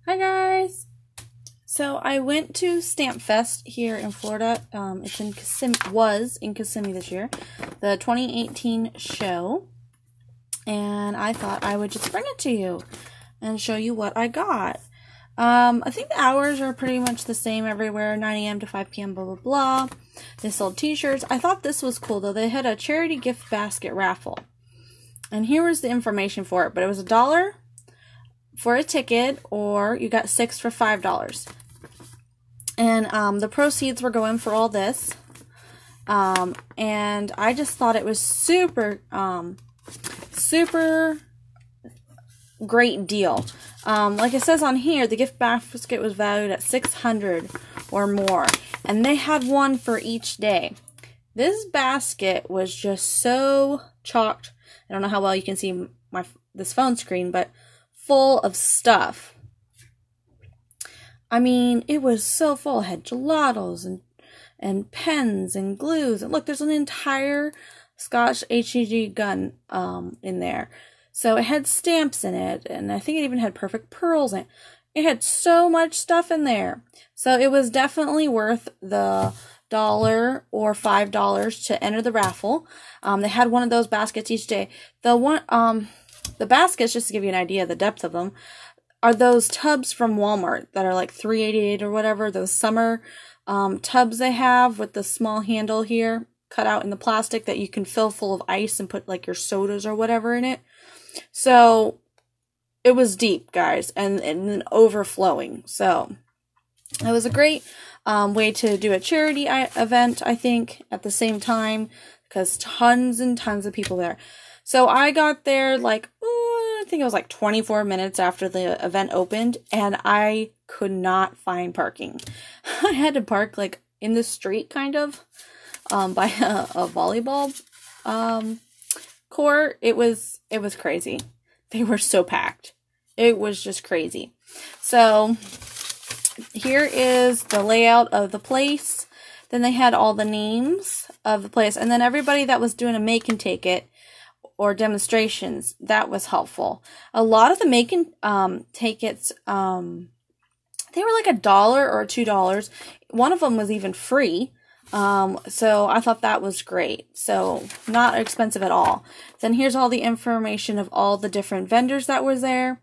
Hi guys! So I went to StampFest here in Florida. It's in Kissimmee this year, the 2018 show, and I thought I would just bring it to you and show you what I got. I think the hours are pretty much the same everywhere, 9 a.m. to 5 p.m. blah blah blah. They sold t-shirts. I thought this was cool though. They had a charity gift basket raffle, and here was the information for it. But it was $1 for a ticket, or you got 6 for $5. And the proceeds were going for all this. And I just thought it was super great deal. Like it says on here, the gift basket was valued at $600 or more, and they had one for each day. This basket was just so chocked. I don't know how well you can see this phone screen, but full of stuff. I mean, it was so full. It had gelatos and pens and glues. And look, there's an entire Scotch HEG gun in there. So it had stamps in it, and I think it even had perfect pearls in it. It had so much stuff in there. So it was definitely worth the $1 or $5 to enter the raffle. They had one of those baskets each day. The baskets, just to give you an idea of the depth of them, are those tubs from Walmart that are like $3.88 or whatever. Those summer tubs they have with the small handle here cut out in the plastic that you can fill full of ice and put like your sodas or whatever in it. So it was deep, guys, and then overflowing. So it was a great way to do a charity event, I think, at the same time, because tons and tons of people there. So I got there like, I think it was like 24 minutes after the event opened, and I could not find parking. I had to park like in the street, kind of, by a volleyball court. It was crazy. They were so packed. It was just crazy. So here is the layout of the place. Then they had all the names of the place, and then everybody that was doing a make and take it or demonstrations, that was helpful. A lot of the make and take it's they were like $1 or $2. One of them was even free. So I thought that was great. So not expensive at all. Then here's all the information of all the different vendors that were there,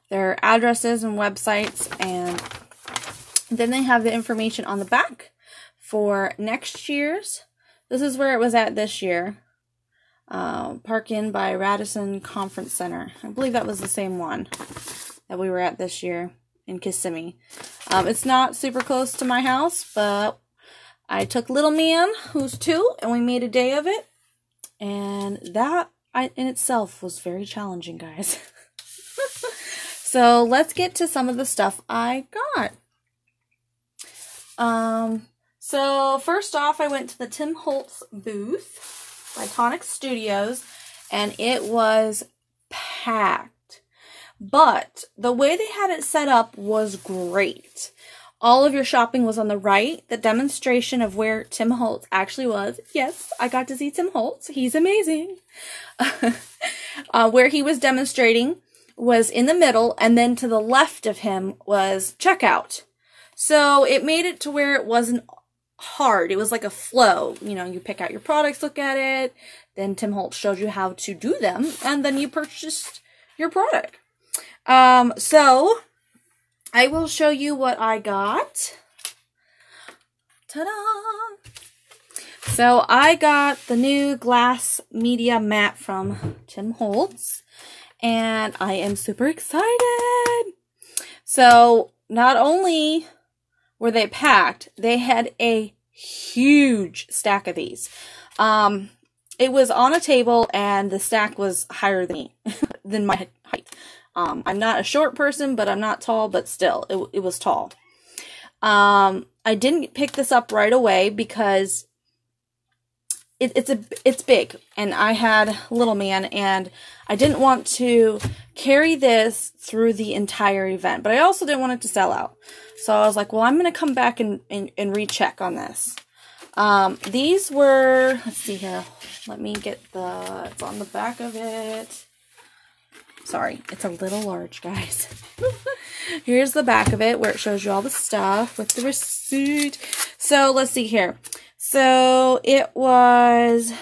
their addresses and websites, and then they have the information on the back for next year's. This is where it was at this year. Park In by Radisson Conference Center. I believe that was the same one that we were at this year in Kissimmee. It's not super close to my house, but I took little man, who's 2, and we made a day of it. And that in itself was very challenging, guys. So let's get to some of the stuff I got. So first off, I went to the Tim Holtz booth by Tonic Studios, and it was packed. But the way they had it set up was great. All of your shopping was on the right. The demonstration of where Tim Holtz actually was. Yes, I got to see Tim Holtz. He's amazing. Where he was demonstrating was in the middle, and then to the left of him was checkout. So it made it to where it wasn't hard. It was like a flow. You know, you pick out your products, look at it, then Tim Holtz showed you how to do them, and then you purchased your product. So I will show you what I got. Ta-da! So I got the new glass media mat from Tim Holtz, and I am super excited. So not only were they packed, they had a huge stack of these. It was on a table, and the stack was higher than me, than my height. I'm not a short person, but I'm not tall, but still, it was tall. I didn't pick this up right away because it's big, and I had little man, and I didn't want to carry this through the entire event, but I also didn't want it to sell out. So I was like, well, I'm going to come back and recheck on this. These were, let's see here, let me get it's on the back of it. Sorry, it's a little large, guys. Here's the back of it where it shows you all the stuff with the receipt. So let's see here. So it was,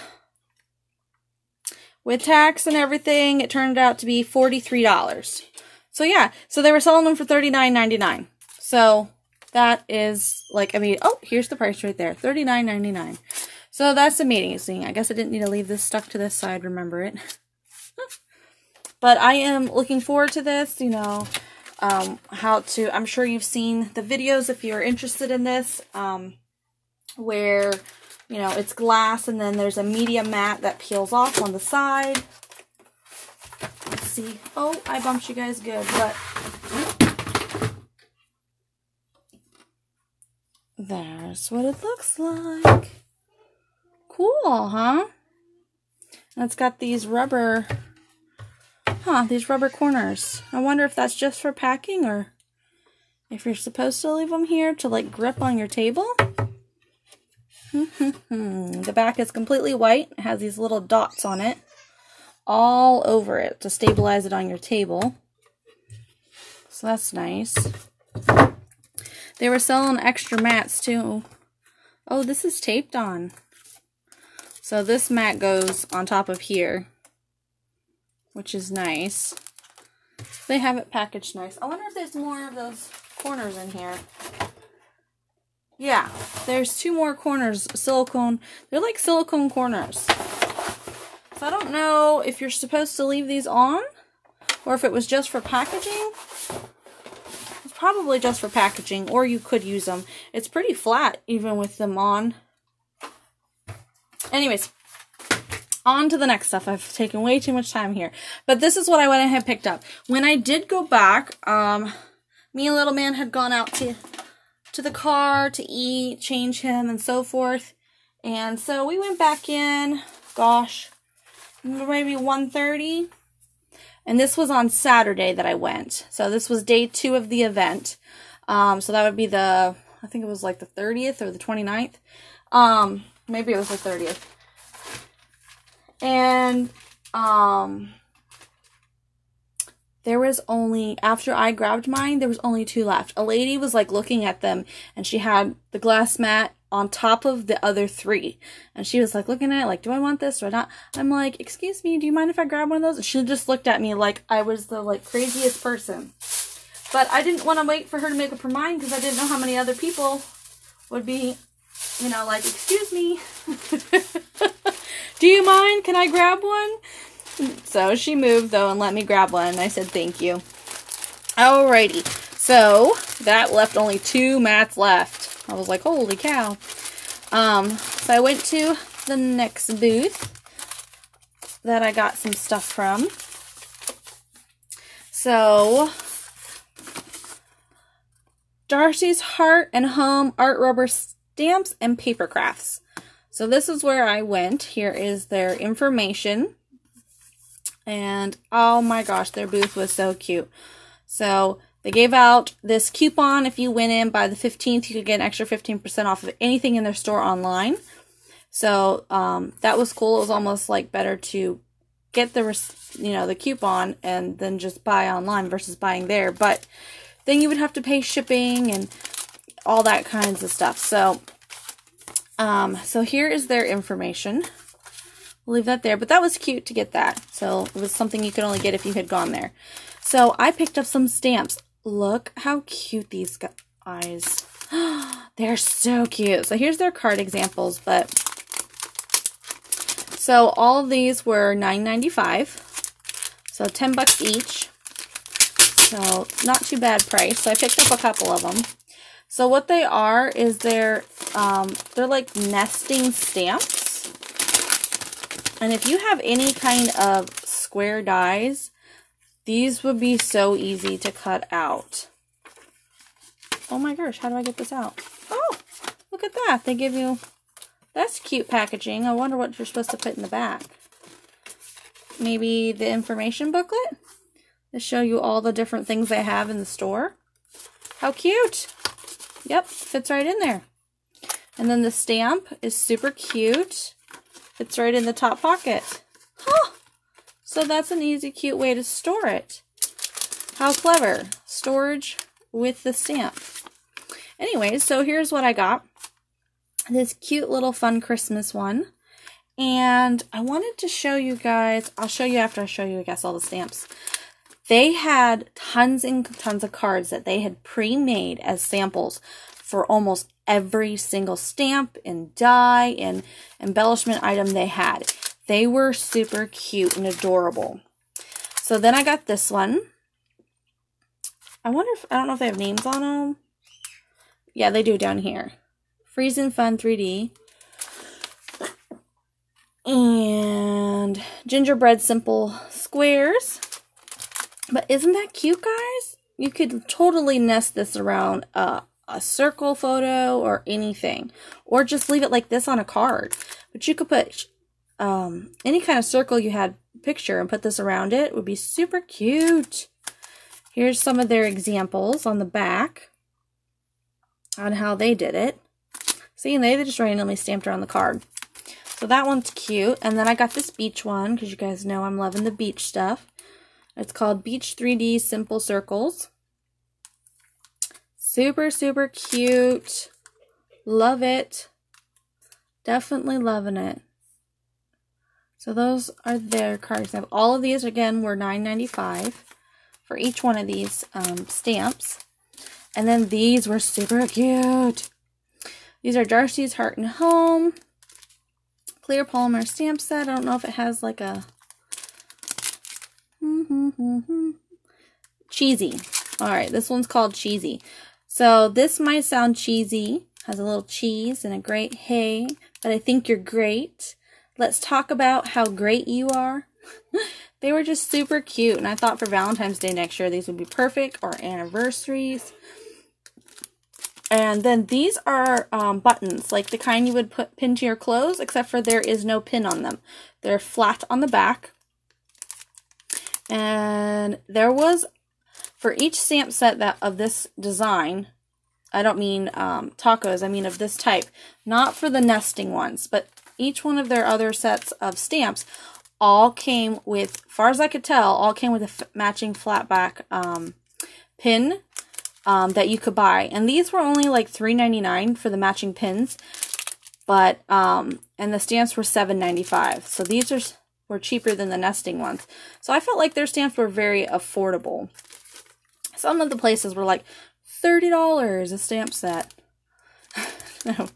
with tax and everything, it turned out to be $43. So yeah, so they were selling them for $39.99. So that is like, I mean, oh, here's the price right there, $39.99. So that's amazing. I guess I didn't need to leave this stuck to this side, remember it. But I am looking forward to this, you know, I'm sure you've seen the videos if you're interested in this, where, you know, it's glass and then there's a media mat that peels off on the side. Let's see. Oh, I bumped you guys good, but there's what it looks like. Cool, huh? And it's got these rubber corners. I wonder if that's just for packing or if you're supposed to leave them here to like grip on your table. The back is completely white. It has these little dots on it all over it to stabilize it on your table. So that's nice. They were selling extra mats too. Oh, this is taped on. So this mat goes on top of here, which is nice. They have it packaged nice. I wonder if there's more of those corners in here. Yeah, there's 2 more corners, silicone. They're like silicone corners. So I don't know if you're supposed to leave these on or if it was just for packaging. It's probably just for packaging, or you could use them. It's pretty flat even with them on. Anyways, on to the next stuff. I've taken way too much time here. But this is what I went ahead and picked up. When I did go back, me and little man had gone out to the car to eat, change him, and so forth. And so we went back in, gosh, maybe 1:30. And this was on Saturday that I went. So this was day 2 of the event. So that would be the, I think it was like the 30th or the 29th. Maybe it was the 30th. And, there was only, after I grabbed mine, there was only 2 left. A lady was like looking at them and she had the glass mat on top of the other 3. And she was like looking at it like, do I want this or not? I'm like, excuse me, do you mind if I grab one of those? And she just looked at me like I was the like craziest person. But I didn't want to wait for her to make up her mind because I didn't know how many other people would be, you know, like, excuse me. Do you mind? Can I grab one? So she moved, though, and let me grab one. And I said, thank you. Alrighty. So that left only 2 mats left. I was like, holy cow. So I went to the next booth that I got some stuff from. So Darcy's Heart and Home Art Rubber Stamps and Paper Crafts. So this is where I went. Here is their information. And oh my gosh, their booth was so cute. So they gave out this coupon. If you went in by the 15th, you could get an extra 15% off of anything in their store online. So that was cool. It was almost like better to get the coupon and then just buy online versus buying there. But then you would have to pay shipping and all that kinds of stuff. So so here is their information. We'll leave that there, but that was cute to get that. So it was something you could only get if you had gone there. So I picked up some stamps. Look how cute these guys. They're so cute. So here's their card examples, but so all of these were $9.95. So 10 bucks each. So not too bad price. So I picked up a couple of them. So what they are is they're like nesting stamps. And if you have any kind of square dies, these would be so easy to cut out. Oh my gosh, how do I get this out? Oh, look at that. They give you, that's cute packaging. I wonder what you're supposed to put in the back. Maybe the information booklet to show you all the different things they have in the store. How cute. Yep, fits right in there. And then the stamp is super cute. It's right in the top pocket. Huh. So that's an easy, cute way to store it. How clever. Storage with the stamp. Anyways, so here's what I got. This cute little fun Christmas one. And I wanted to show you guys, I'll show you after I show you, I guess, all the stamps. They had tons and tons of cards that they had pre-made as samples for almost every single stamp and die and embellishment item they had. They were super cute and adorable. So then I got this one. I don't know if they have names on them. Yeah, they do down here. Freezing Fun 3D. And Gingerbread Simple Squares. But isn't that cute, guys? You could totally nest this around a circle photo or anything. Or just leave it like this on a card. But you could put any kind of circle you had picture and put this around it. It would be super cute. Here's some of their examples on the back on how they did it. See, and they just randomly stamped around the card. So that one's cute. And then I got this beach one because you guys know I'm loving the beach stuff. It's called Beach 3D Simple Circles. Super, super cute. Love it. Definitely loving it. So those are their card examples. All of these, again, were $9.95 for each one of these stamps. And then these were super cute. These are Darcy's Heart and Home. Clear polymer stamp set. I don't know if it has like a... Cheesy. Alright, this one's called Cheesy. So this might sound cheesy. Has a little cheese and a great hey, but I think you're great. Let's talk about how great you are. They were just super cute, and I thought for Valentine's Day next year these would be perfect, or anniversaries. And then these are buttons, like the kind you would pin to your clothes, except for there is no pin on them. They're flat on the back. And there was, for each stamp set of this design, I don't mean tacos, I mean of this type, not for the nesting ones, but each one of their other sets of stamps all came with, as far as I could tell, all came with a matching flat back pin that you could buy. And these were only like $3.99 for the matching pins, but and the stamps were $7.95. So these were cheaper than the nesting ones. So I felt like their stamps were very affordable. Some of the places were like $30 a stamp set. No,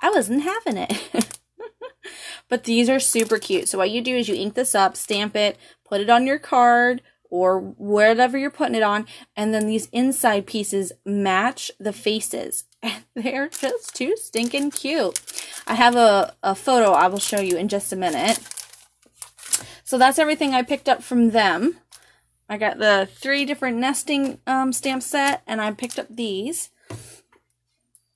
I wasn't having it. But these are super cute. So what you do is you ink this up, stamp it, put it on your card or wherever you're putting it on, and then these inside pieces match the faces. And they're just too stinking cute. I have a photo I will show you in just a minute. So that's everything I picked up from them. I got the 3 different nesting stamp set, and I picked up these.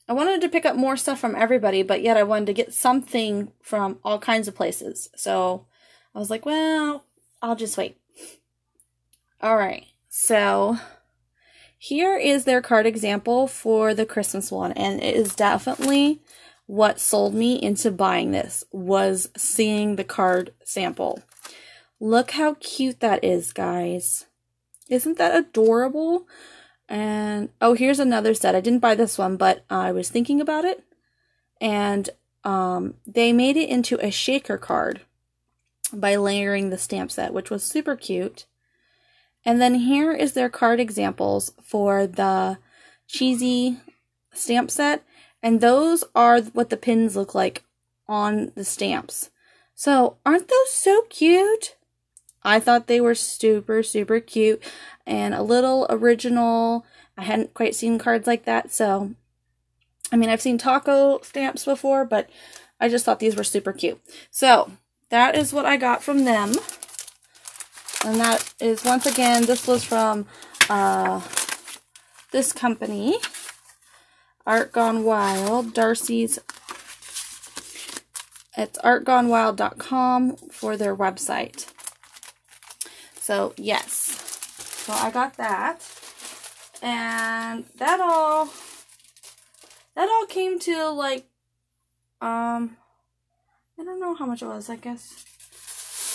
I wanted to pick up more stuff from everybody, but yet I wanted to get something from all kinds of places. So I was like, well, I'll just wait. Alright, so here is their card example for the Christmas one, and it is definitely what sold me into buying this, was seeing the card sample. Look how cute that is, guys. Isn't that adorable? And, oh, here's another set. I didn't buy this one, but I was thinking about it. And they made it into a shaker card by layering the stamp set, which was super cute. And then here is their card examples for the cheesy stamp set. And those are what the pins look like on the stamps. So, aren't those so cute? I thought they were super, super cute and a little original. I hadn't quite seen cards like that, so, I mean, I've seen taco stamps before, but I just thought these were super cute. So, that is what I got from them. And that is, once again, this was from this company, Art Gone Wild, Darcy's. It's artgonewild.com for their website. So, yes. So, I got that. And that all came to, like, I don't know how much it was, I guess.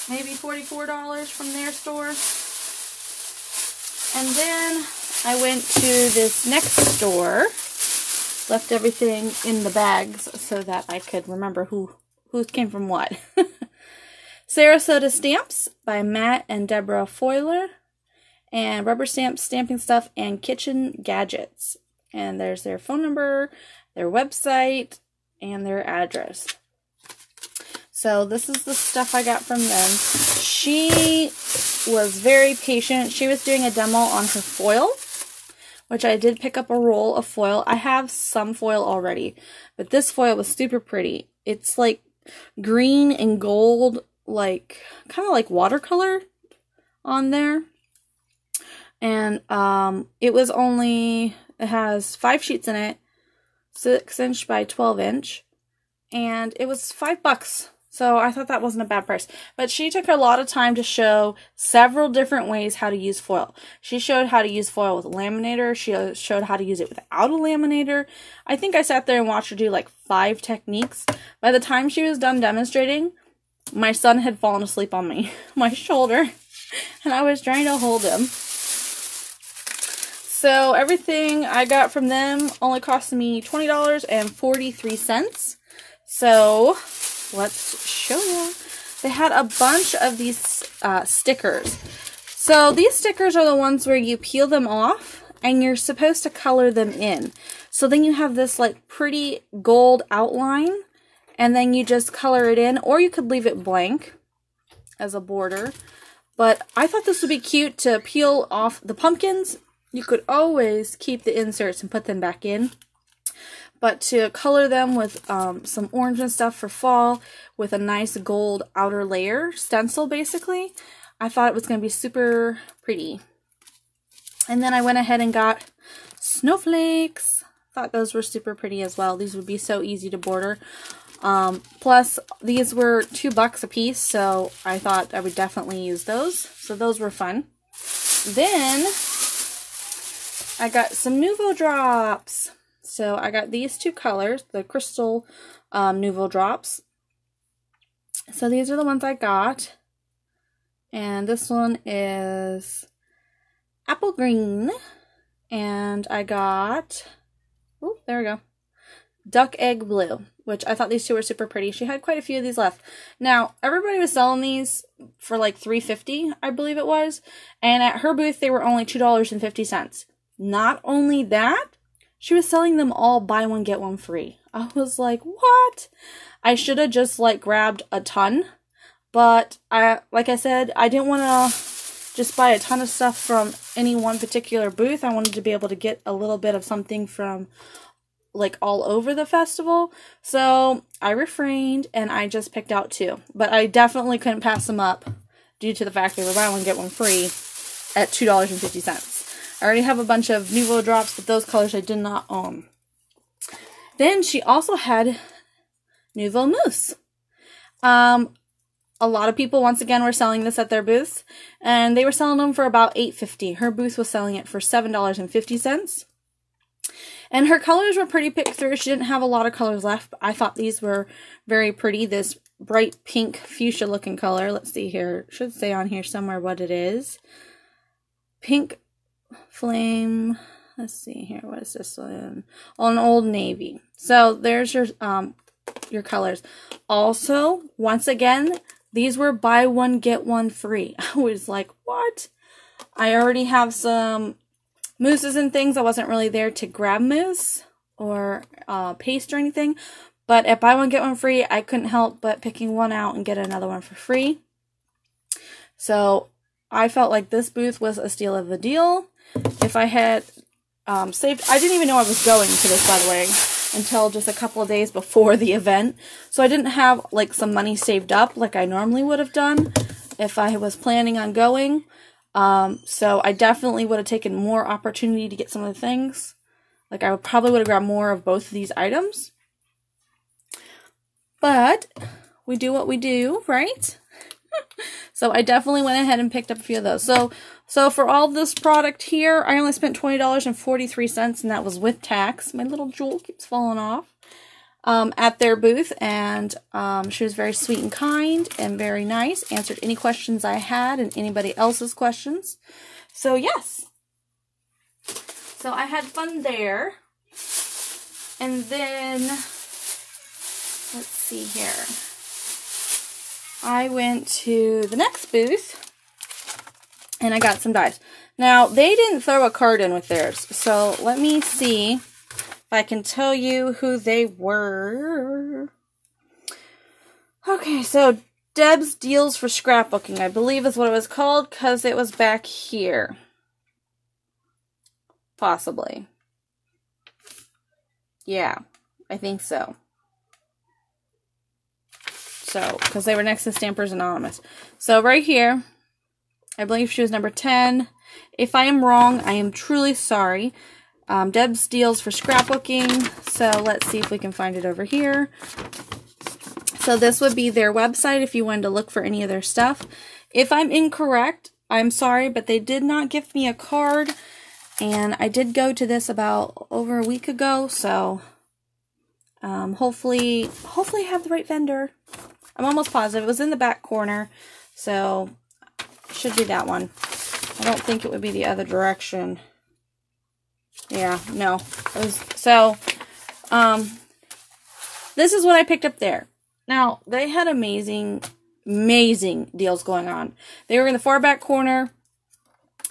maybe $44 from their store. And then I went to this next store, left everything in the bags so that I could remember who came from what. Sarasota Stamps by Matt and Deborah Foiler, and Rubber Stamps, Stamping Stuff, and Kitchen Gadgets. And there's their phone number, their website, and their address. So this is the stuff I got from them. She was very patient. She was doing a demo on her foil, which I did pick up a roll of foil. I have some foil already, but this foil was super pretty. It's like green and gold, like kind of like watercolor on there. And it has 5 sheets in it, 6" by 12". And it was $5. So I thought that wasn't a bad price. But she took a lot of time to show several different ways how to use foil. She showed how to use foil with a laminator. She showed how to use it without a laminator. I think I sat there and watched her do like 5 techniques. By the time she was done demonstrating, my son had fallen asleep on my shoulder. And I was trying to hold him. So everything I got from them only cost me $20.43. So let's show you. They had a bunch of these stickers. So these stickers are the ones where you peel them off and you're supposed to color them in. So then you have this like pretty gold outline and then you just color it in, or you could leave it blank as a border. But I thought this would be cute to peel off the pumpkins. You could always keep the inserts and put them back in. But to color them with some orange and stuff for fall with a nice gold outer layer, stencil basically, I thought it was going to be super pretty. And then I went ahead and got snowflakes. Thought those were super pretty as well. These would be so easy to border. Plus, these were $2 a piece, so I thought I would definitely use those. So those were fun. Then I got some Nuvo drops. So I got these 2 colors, the crystal Nuvo drops. So these are the ones I got. And this one is apple green. And I got, oh, there we go, duck egg blue, which I thought these 2 were super pretty. She had quite a few of these left. Now, everybody was selling these for like $3.50, I believe it was. And at her booth, they were only $2.50. Not only that, she was selling them all buy one, get one free. I was like, what? I should have just like grabbed a ton. But like I said, I didn't want to just buy a ton of stuff from any one particular booth. I wanted to be able to get a little bit of something from like all over the festival. So I refrained and I just picked out 2. But I definitely couldn't pass them up due to the fact they were buy one, get one free at $2.50. I already have a bunch of Nuvo drops, but those colors I did not own. Then she also had Nuvo mousse. A lot of people, once again, were selling this at their booths, and they were selling them for about $8.50. Her booth was selling it for $7.50. And her colors were pretty picked through. She didn't have a lot of colors left, but I thought these were very pretty. This bright pink fuchsia looking color. Let's see here. It should say on here somewhere what it is. Pink flame, let's see here, what is this one? On Old Navy. So there's your colors. Also, once again, these were buy one, get one free. I was like, what? I already have some mousses and things. I wasn't really there to grab mousse or paste or anything. But at buy one, get one free, I couldn't help but picking one out and get another one for free. So I felt like this booth was a steal of a deal. If I had saved, I didn't even know I was going to this, by the way, until just a couple of days before the event. So I didn't have like some money saved up like I normally would have done if I was planning on going. So I definitely would have taken more opportunity to get some of the things. Like I probably would have grabbed more of both of these items. But we do what we do, right? So I definitely went ahead and picked up a few of those. So for all this product here, I only spent $20.43, and that was with tax. My little jewel keeps falling off. at their booth, and she was very sweet and kind and very nice, answered any questions I had and anybody else's questions. So yes, so I had fun there. And then let's see here, I went to the next booth and I got some dies. Now, they didn't throw a card in with theirs, so let me see if I can tell you who they were. Okay, so Deb's Deals for Scrapbooking, I believe is what it was called, because it was back here. Possibly. Yeah, I think so. So, because they were next to Stampers Anonymous. So, right here, I believe she was number 10. If I am wrong, I am truly sorry. Deb's Deals for Scrapbooking. So, let's see if we can find it over here. So, this would be their website if you wanted to look for any of their stuff. If I'm incorrect, I'm sorry, but they did not give me a card. And I did go to this about over a week ago. So, hopefully I have the right vendor. I'm almost positive. It was in the back corner. So, should be that one. I don't think it would be the other direction. Yeah, no. It was, so, this is what I picked up there. Now, they had amazing deals going on. They were in the far back corner,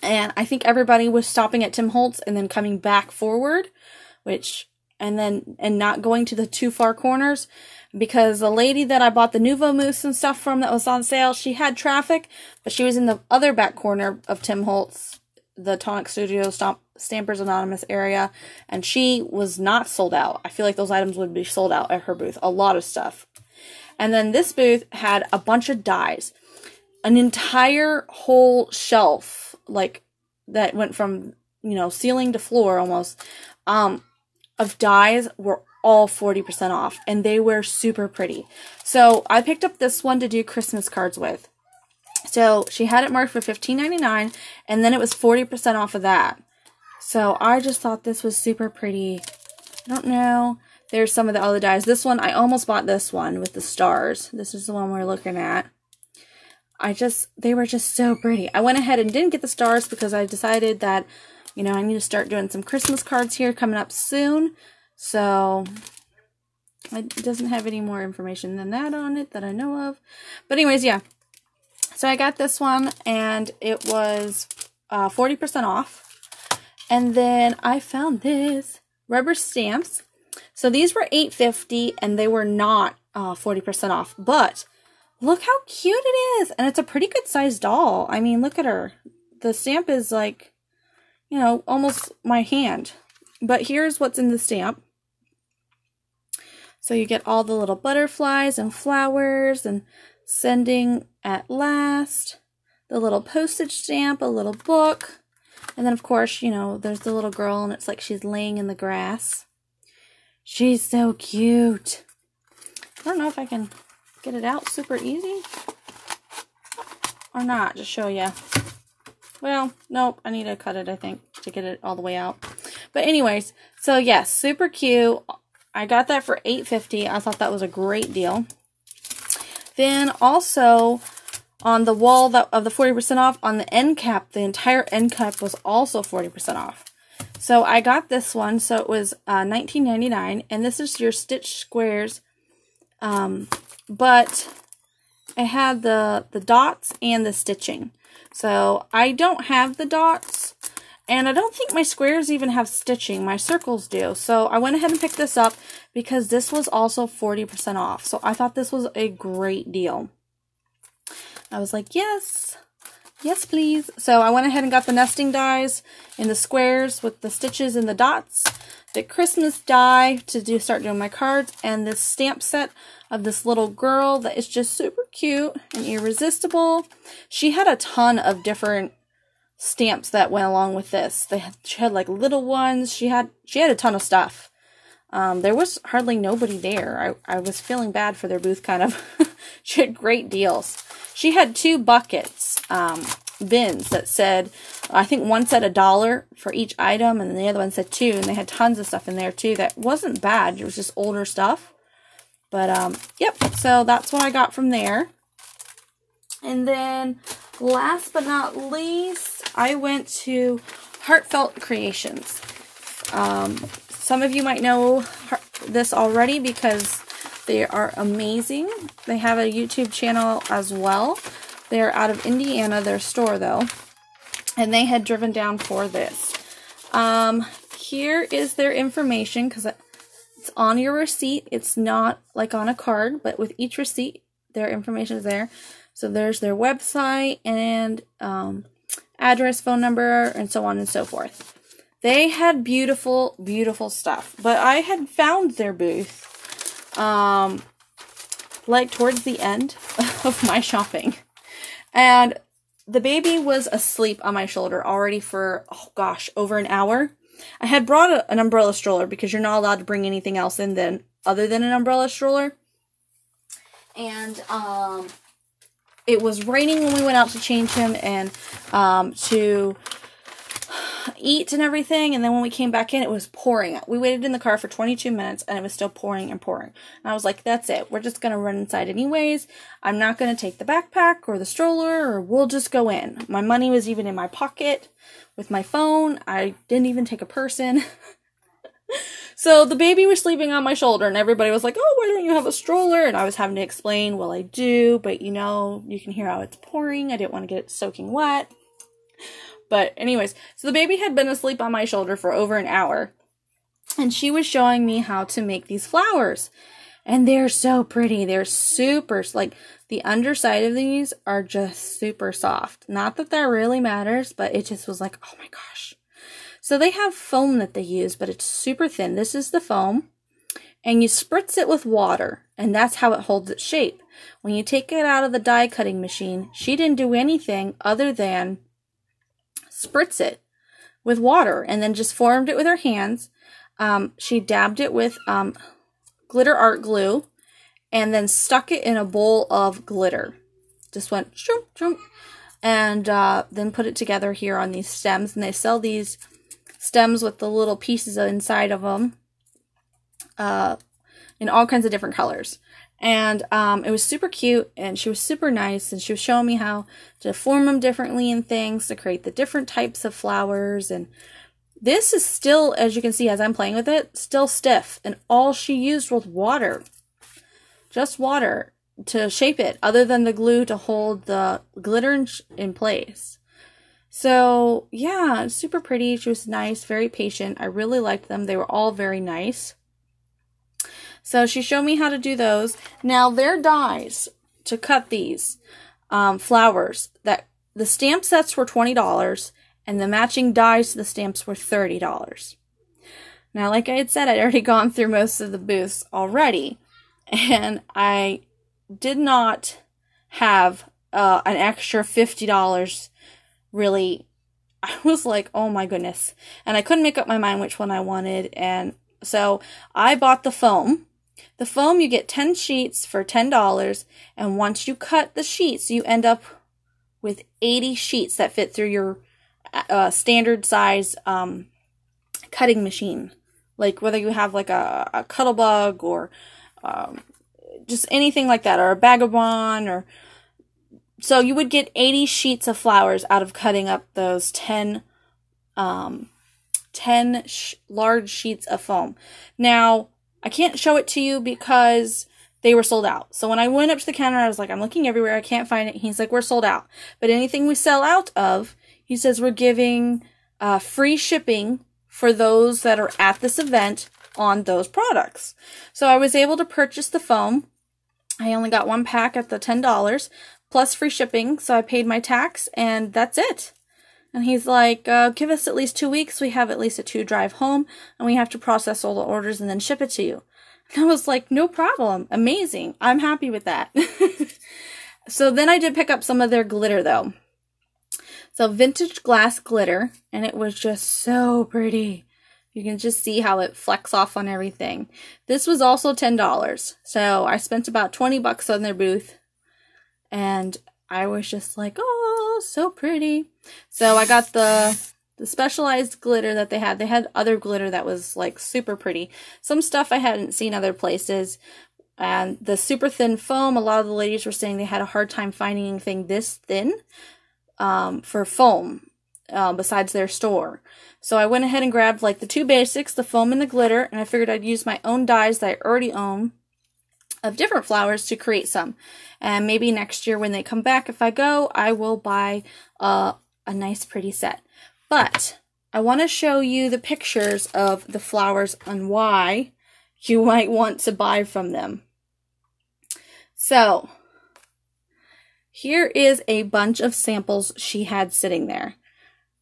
and I think everybody was stopping at Tim Holtz and then coming back forward, and not going to the too far corners, because the lady that I bought the Nuvo Mousse and stuff from that was on sale, she had traffic, but she was in the other back corner of Tim Holtz, the Tonic Studio Stampers Anonymous area, and she was not sold out. I feel like those items would be sold out at her booth. A lot of stuff. And then this booth had a bunch of dies. An entire whole shelf, like, that went from, ceiling to floor almost, of dies were all 40% off, and they were super pretty. So I picked up this one to do Christmas cards with. So she had it marked for $15.99, and then it was 40% off of that. So I just thought this was super pretty. I don't know. There's some of the other dies. This one, I almost bought this one with the stars. This is the one we're looking at. They were just so pretty. I went ahead and didn't get the stars because I decided that, I need to start doing some Christmas cards here coming up soon. So, it doesn't have any more information than that on it that I know of. But anyways, yeah. So I got this one, and it was 40% off. And then I found this rubber stamps. So these were $8.50, and they were not 40% off. But look how cute it is. And it's a pretty good sized doll. I mean, look at her. The stamp is like, almost my hand. But here's what's in the stamp. So you get all the little butterflies and flowers and sending at last. The little postage stamp, a little book. And then, of course, there's the little girl, and it's like she's laying in the grass. She's so cute. I don't know if I can get it out super easy or not, just show you. Well, nope, I need to cut it, I think, to get it all the way out. But anyways, so yes, super cute. I got that for $8.50. I thought that was a great deal. Then also on the wall of the 40% off, on the end cap, the entire end cap was also 40% off. So I got this one. So it was $19.99, and this is your stitch squares. But it had the dots and the stitching. So I don't have the dots, and I don't think my squares even have stitching. My circles do. So I went ahead and picked this up because this was also 40% off. So I thought this was a great deal. I was like, yes, yes, please. So I went ahead and got the nesting dies in the squares with the stitches and the dots, the Christmas die to start doing my cards, and this stamp set of this little girl that is just super cute and irresistible. She had a ton of different stamps that went along with this. She had like little ones. She had a ton of stuff. There was hardly nobody there. I was feeling bad for their booth, kind of. She had great deals. She had 2 buckets, bins that said, I think one said $1 for each item, and then the other one said $2, and they had tons of stuff in there too that wasn't bad. It was just older stuff. But, yep, so that's what I got from there. And then, last but not least, I went to Heartfelt Creations. Some of you might know this already because they are amazing. They have a YouTube channel as well. They're out of Indiana, their store though. And they had driven down for this. Here is their information because it's on your receipt. It's not like on a card, but with each receipt, their information is there. So there's their website and address, phone number, and so on and so forth. They had beautiful, beautiful stuff. But I had found their booth like towards the end of my shopping. And the baby was asleep on my shoulder already for, oh gosh, over an hour. I had brought an umbrella stroller because you're not allowed to bring anything else in then other than an umbrella stroller. And it was raining when we went out to change him and to eat and everything. And then when we came back in, it was pouring. We waited in the car for 22 minutes and it was still pouring and pouring. And I was like, that's it. We're just going to run inside anyways. I'm not going to take the backpack or the stroller, or we'll just go in. My money was even in my pocket with my phone. I didn't even take a purse in. So the baby was sleeping on my shoulder and everybody was like, oh, why don't you have a stroller? And I was having to explain, well, I do, but you know, you can hear how it's pouring. I didn't want to get it soaking wet. But anyways, so the baby had been asleep on my shoulder for over an hour. And she was showing me how to make these flowers. And they're so pretty. They're super, like, the underside of these are just super soft. Not that that really matters, but it just was like, oh my gosh. So they have foam that they use, but it's super thin. This is the foam. And you spritz it with water. And that's how it holds its shape. When you take it out of the die cutting machine, she didn't do anything other than spritz it with water. And then just formed it with her hands. She dabbed it with glitter art glue. And then stuck it in a bowl of glitter. Just went shoom, shoom. And then put it together here on these stems. And they sell these stems with the little pieces inside of them in all kinds of different colors. And it was super cute, and she was super nice, and she was showing me how to form them differently and things to create the different types of flowers. And this is still, as you can see as I'm playing with it, still stiff, and all she used was water. Just water to shape it, other than the glue to hold the glitter in place. So, yeah, super pretty. She was nice, very patient. I really liked them. They were all very nice. So she showed me how to do those. Now, their dies to cut these flowers, that the stamp sets were $20, and the matching dies to the stamps were $30. Now, like I had said, I'd already gone through most of the booths already, and I did not have an extra $50 really. I was like, oh my goodness. And I couldn't make up my mind which one I wanted. And so I bought the foam. The foam, you get 10 sheets for $10. And once you cut the sheets, you end up with 80 sheets that fit through your standard size cutting machine. Like whether you have like a Cuttlebug or just anything like that, or a Vagabond, or so you would get 80 sheets of flowers out of cutting up those 10 large sheets of foam. Now, I can't show it to you because they were sold out. So when I went up to the counter, I was like, I'm looking everywhere. I can't find it. He's like, we're sold out. But anything we sell out of, he says we're giving free shipping for those that are at this event on those products. So I was able to purchase the foam. I only got one pack at the $10 plus free shipping. So I paid my tax and that's it. And he's like, give us at least 2 weeks. We have at least a 2 drive home and we have to process all the orders and then ship it to you. And I was like, no problem. Amazing. I'm happy with that. So then I did pick up some of their glitter though. So vintage glass glitter, and it was just so pretty. You can just see how it flecks off on everything. This was also $10. So I spent about $20 on their booth. And I was just like, oh, so pretty. So I got the specialized glitter that they had. They had other glitter that was like super pretty. Some stuff I hadn't seen other places. And the super thin foam, a lot of the ladies were saying they had a hard time finding anything this thin for foam besides their store. So I went ahead and grabbed like the two basics, the foam and the glitter, and I figured I'd use my own dies that I already own of different flowers to create some. And maybe next year when they come back, if I go, I will buy a nice pretty set. But I want to show you the pictures of the flowers and why you might want to buy from them. So here is a bunch of samples she had sitting there.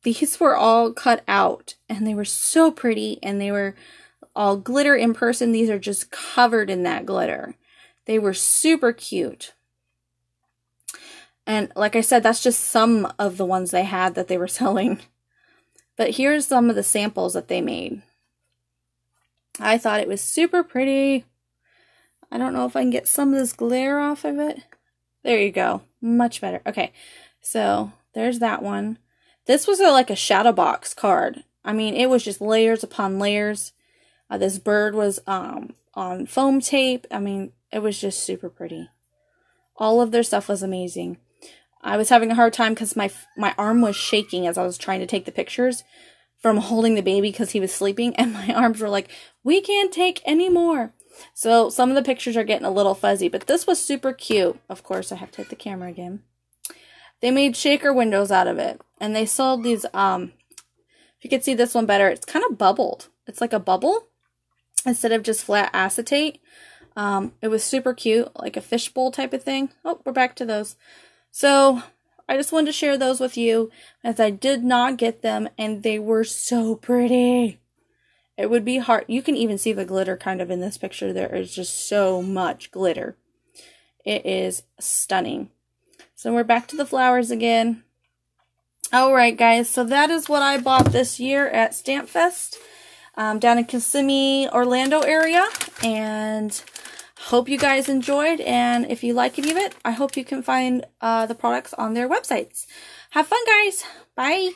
These were all cut out and they were so pretty, and they were all glitter in person. These are just covered in that glitter. They were super cute. And like I said, that's just some of the ones they had that they were selling. But here's some of the samples that they made. I thought it was super pretty. I don't know if I can get some of this glare off of it. There you go. Much better. Okay, so there's that one. This was like a shadow box card. I mean, it was just layers upon layers. This bird was on foam tape. I mean, it was just super pretty. All of their stuff was amazing. I was having a hard time because my arm was shaking as I was trying to take the pictures from holding the baby because he was sleeping, and my arms were like, we can't take any more. So some of the pictures are getting a little fuzzy, but this was super cute. Of course, I have to hit the camera again. They made shaker windows out of it, and they sold these, if you could see this one better, it's kind of bubbled. It's like a bubble instead of just flat acetate. It was super cute, like a fishbowl type of thing. Oh, we're back to those. So I just wanted to share those with you, as I did not get them, and they were so pretty. It would be hard. You can even see the glitter kind of in this picture. There is just so much glitter. It is stunning. So we're back to the flowers again. Alright guys, so that is what I bought this year at StampFest down in Kissimmee, Orlando area. And hope you guys enjoyed. And if you like any of it, I hope you can find the products on their websites. Have fun guys. Bye.